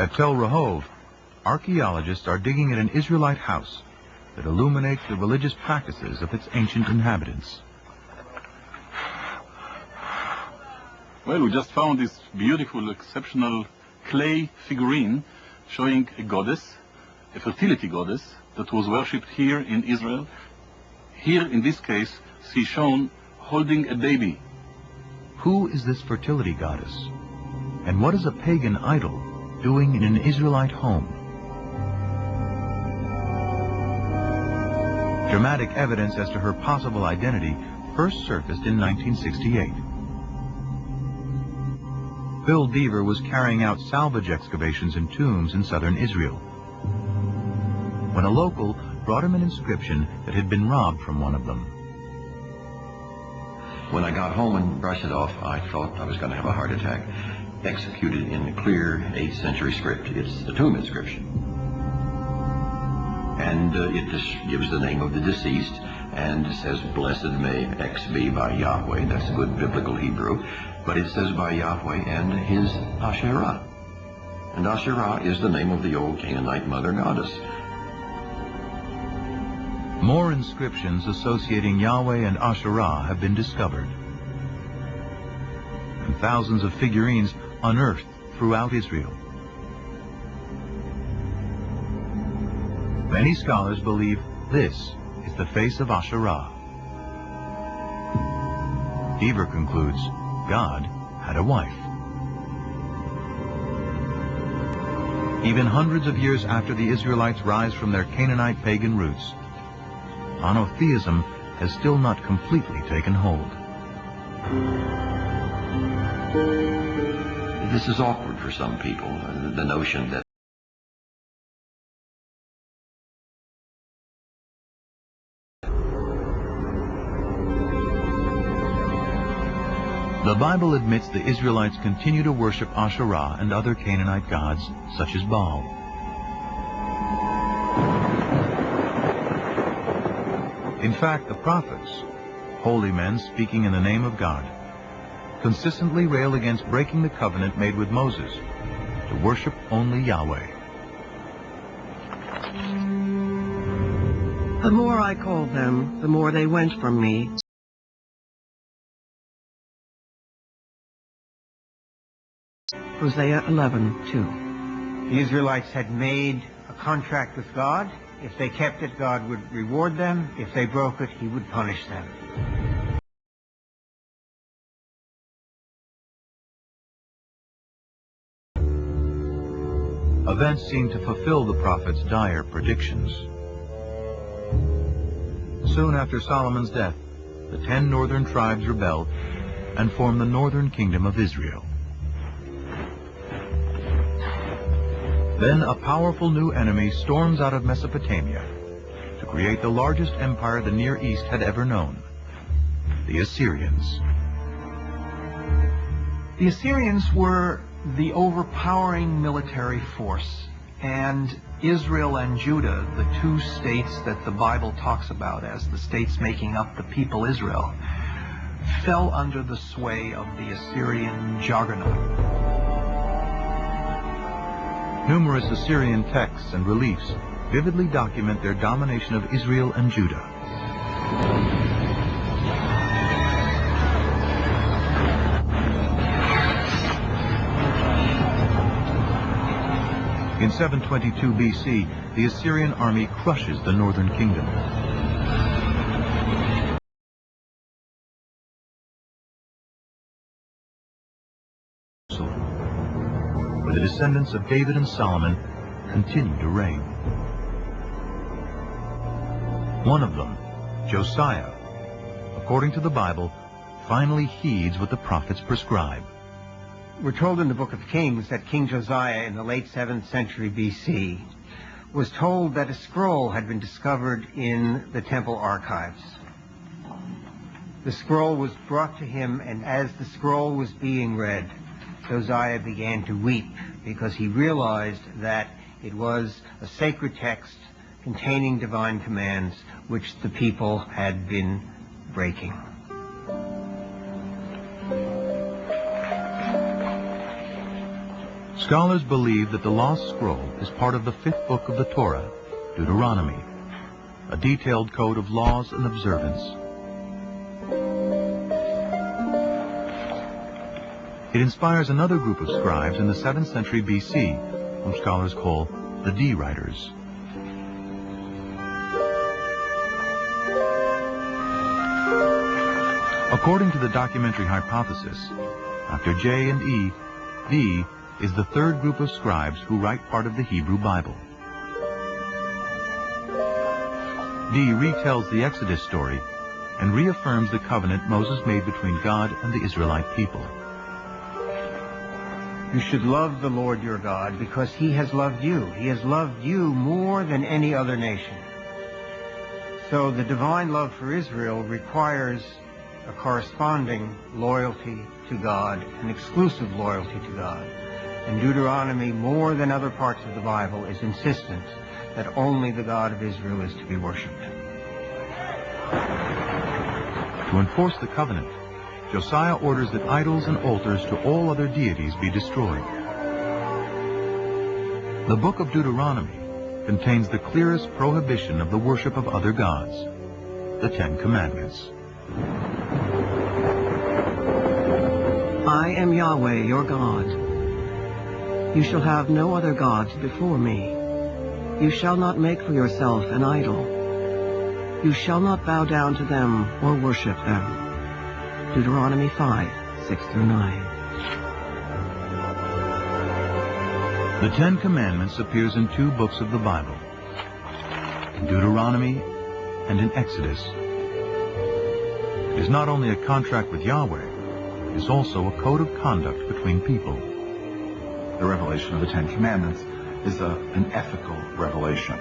At Tel Rehov, archaeologists are digging at an Israelite house that illuminates the religious practices of its ancient inhabitants. Well, we just found this beautiful, exceptional clay figurine showing a goddess, a fertility goddess, that was worshipped here in Israel. Here, in this case, she's shown holding a baby. Who is this fertility goddess? And what is a pagan idol doing in an Israelite home? Dramatic evidence as to her possible identity first surfaced in 1968. Bill Deaver was carrying out salvage excavations in tombs in southern Israel when a local brought him an inscription that had been robbed from one of them. When I got home and brushed it off, I thought I was going to have a heart attack. Executed in clear 8th century script. It's a tomb inscription. And it just gives the name of the deceased, and it says, "Blessed may X be by Yahweh." That's good biblical Hebrew. But it says by Yahweh and his Asherah. And Asherah is the name of the old Canaanite mother goddess. More inscriptions associating Yahweh and Asherah have been discovered, and thousands of figurines unearthed throughout Israel. Many scholars believe this is the face of Asherah. Deaver concludes God had a wife. Even hundreds of years after the Israelites rise from their Canaanite pagan roots, monotheism has still not completely taken hold. This is awkward for some people, the notion that the Bible admits the Israelites continue to worship Asherah and other Canaanite gods, such as Baal. In fact, the prophets, holy men speaking in the name of God, consistently rail against breaking the covenant made with Moses to worship only Yahweh. The more I called them, the more they went from me. Hosea 11:2. The Israelites had made a contract with God. If they kept it, God would reward them. If they broke it, he would punish them. Events seem to fulfill the prophet's dire predictions. Soon after Solomon's death, the 10 northern tribes rebelled and formed the northern kingdom of Israel. Then a powerful new enemy storms out of Mesopotamia to create the largest empire the Near East had ever known, the Assyrians. The Assyrians were the overpowering military force, and Israel and Judah, the two states that the Bible talks about as the states making up the people Israel, fell under the sway of the Assyrian juggernaut. Numerous Assyrian texts and reliefs vividly document their domination of Israel and Judah. In 722 BC, the Assyrian army crushes the northern kingdom. Where the descendants of David and Solomon continue to reign. One of them, Josiah, according to the Bible, finally heeds what the prophets prescribe. We're told in the book of Kings that King Josiah in the late 7th century BC was told that a scroll had been discovered in the temple archives. The scroll was brought to him, and as the scroll was being read, Josiah began to weep because he realized that it was a sacred text containing divine commands which the people had been breaking. Scholars believe that the Lost Scroll is part of the 5th book of the Torah, Deuteronomy, a detailed code of laws and observance. It inspires another group of scribes in the 7th century BC, whom scholars call the D-writers. According to the documentary hypothesis, after J and E, D is the 3rd group of scribes who write part of the Hebrew Bible. D retells the Exodus story and reaffirms the covenant Moses made between God and the Israelite people. You should love the Lord your God because he has loved you. He has loved you more than any other nation. So the divine love for Israel requires a corresponding loyalty to God, an exclusive loyalty to God. And Deuteronomy, more than other parts of the Bible, is insistent that only the God of Israel is to be worshipped. To enforce the covenant, Josiah orders that idols and altars to all other deities be destroyed. The book of Deuteronomy contains the clearest prohibition of the worship of other gods, the 10 Commandments. I am Yahweh, your God. You shall have no other gods before me. You shall not make for yourself an idol. You shall not bow down to them or worship them. Deuteronomy 5:6-9. The 10 Commandments appears in 2 books of the Bible, in Deuteronomy and in Exodus. It is not only a contract with Yahweh, it is also a code of conduct between people. The revelation of the 10 Commandments is an ethical revelation.